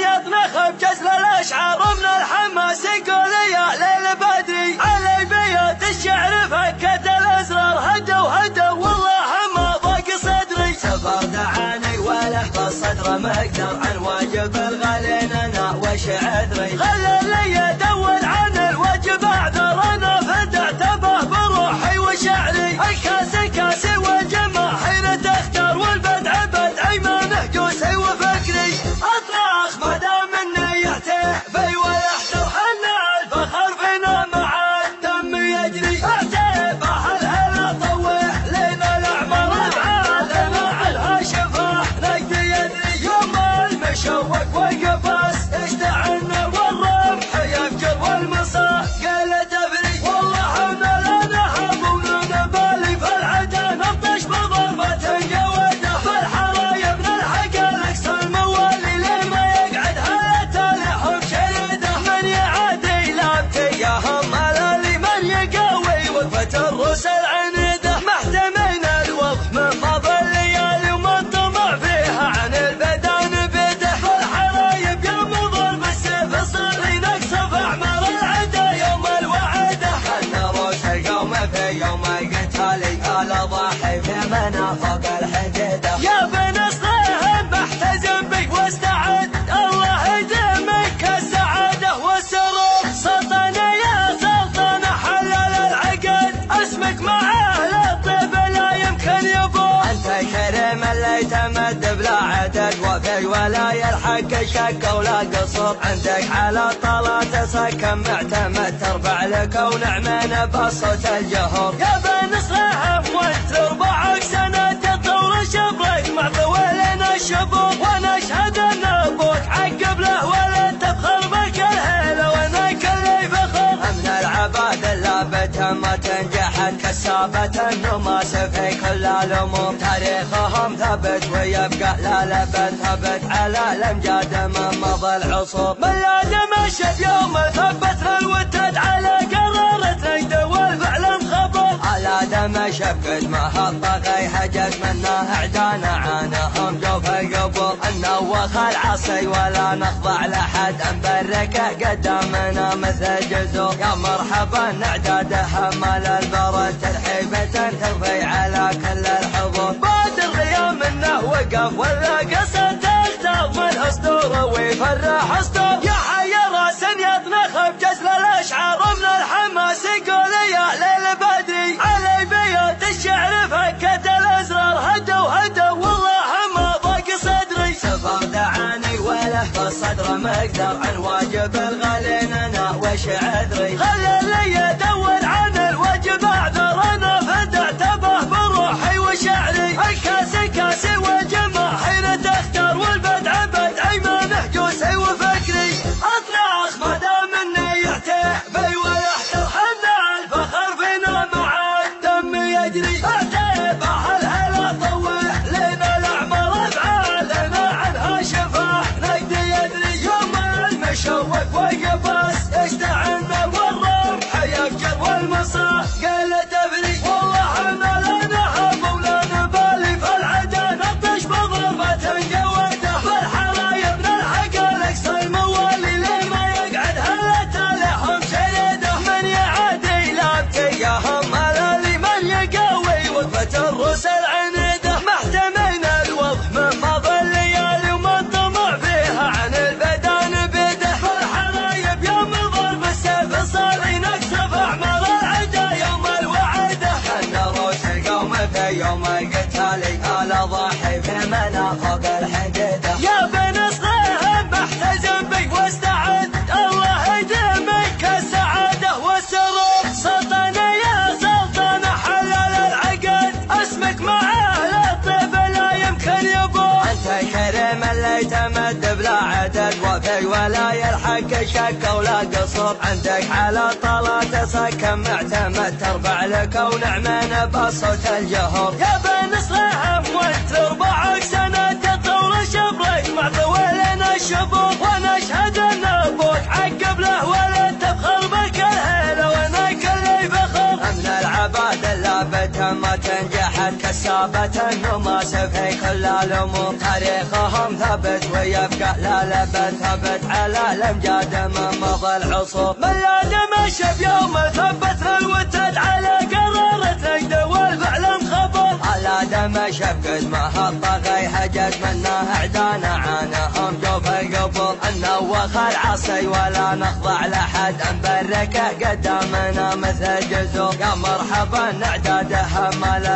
يطنخ بجزل الأشعار من الحماس يقول يا ليل بدري علي بيات الشعر فكت الأزرار هدوا والله ما ضاق صدري سفر دعاني وله بالصدر مقدر عن واجب الغالين أنا وش عذري خلى لي أدور عن الواجب أعذر أنا فدعت به بروحي وشعري الكاسي والجماهير تختار والبدع بدعي ما نهجوسي وفكري أطلق ما دام نيته في ويحتر حنا الفخر فينا مع الدم يجري اعتبه الهلا طوح لنا الأعمار أفعالنا عنها شفاه نقد يدري يوم المشوق والقفاص اشتعلنا والرمح يفجر والمصاص قال دبري والله أنا لا نهب ولا نبالي فالعدا نبطش بضربة جودة فالحرايا من الحق الأقصى الموالي لما يقعد هلا لهم شريدة من يعادي لابتياهم ملالي من يقوي وقفة الروس العنيدة محتمين الوضح من مضى الليالي ومن طمع فيها عن البدان بيده فالحرايب يوم ضرب السيف صار ينقصف أعمار العدا يوم الوعدة أن روس القوم في يوم القتال على ضاحي في منافق الحديدة يا بن صهيب احتزم بك واستعد الله يديمك السعادة والسرور سلطنة يا سلطنة حلل العقد اسمك مع أهل الطيب لا يمكن يبور أنت كريم اللي تمد بلا عدد وفي ولاية الحق شك ولا قصور عندك على طلعة سكن معتمد ترفع لك ونعمين بصوت الجهور يا بن صهيب وانت ربعك سنة تطور شبرك مع طويلين الشبور ونشهد ان ابوك عقب له ولا تفخر بك الهيلة وانا كلي فخر من العباد اللابتة ما تنجحت كسابة النماس في كل الامور تاريخهم ثبت ويبقى لا لبث ثبت على الامجاد من مضى العصور من لا دمشت يوم ثبتنا الوداد على قرارة نجد والفعل انخبر على دمشق قد ما هالطغي هجت منا اعدانا عانهم جوف القبور النوخ العصي ولا نخضع لحد نبركه قدامنا مثل جزور يا مرحبا اعداد حمل البرد ترحيبة ترفي على كل الحضور بعد الغيام منه وقف ولا قصة تختار من اسطوره ويفرح اسطور يا حي راس يطنخ بجزل الاشعار من الحماس يقول يا ليل بدري علي بيات الشعر فكت الازرار هدوا والله ما ضاق صدري سفر دعاني وله بالصدر مقدر عن واجب الغالين انا وش عذري خلى لي ادور عن الواجب اعذر انا فدعت به بروحي وشعري الكاسي والجماهير تختار والبدع بدعي ما نهجوسي وفكري اطلق ما دام نيته في ويحتر حنا الفخر فينا مع الدم يجري اعتبه الهلا طوح لنا الاعمار افعالنا عنها شفاه نقد يدري يوم المشوق والقفاص اشتعلنا والرمح يفجر والمصاص قال دبري والله انا لا نهب ولا نبالي فالعدا نبطش بضربة جودة فالحرايا من الحق الاقصى الموالي لما يقعد هلا لهم شريدة من يعادي لابتياهم ملالي من يقوي وقفة الروس العنيدة محتمين الوضح من مضى الليالي ومن طمع فيها عن البدان بيده فالحرايب يوم ضرب السيف صار ينقصف اعمار العدا يوم الوعدة ان روس القوم في يوم القتال على ضاحي في منافق الحديدة يا بن صهيب احتزم بك واستعد الله يديمك السعادة والسرور سلطنة يا سلطنة حلل العقد اسمك مع أهل الطيب لا يمكن يبور أنت كريم اللي تمد بلا عدد وفي ولاية الحق شك ولا قصور عندك على طلعة سكن معتمد ترفع لك ونعمين بصوت الجهور يا بن صهيب وانت ربعك سنة تطور شبرك مع طويلين الشبور ونشهد ان ابوك عقب له ولا تفخر بك الهيلة وانا كلي فخر من العباد اللابتة ما تنجحت كسابة النماس في كل الأمور، تاريخهم ثبت ويبقى لا لبث ثبت على الأمجاد من مضى العصور. من لا دمش بيوم ثبت الوتد على قرارة نجد والفعل انخفض، على دمش بقد ما هالطغي حجج منا اعدانا عانهم جوف القبور. النوخ العصي ولا نخضع لحد نبركه قدامنا مثل جزور، يا مرحبا اعداده مال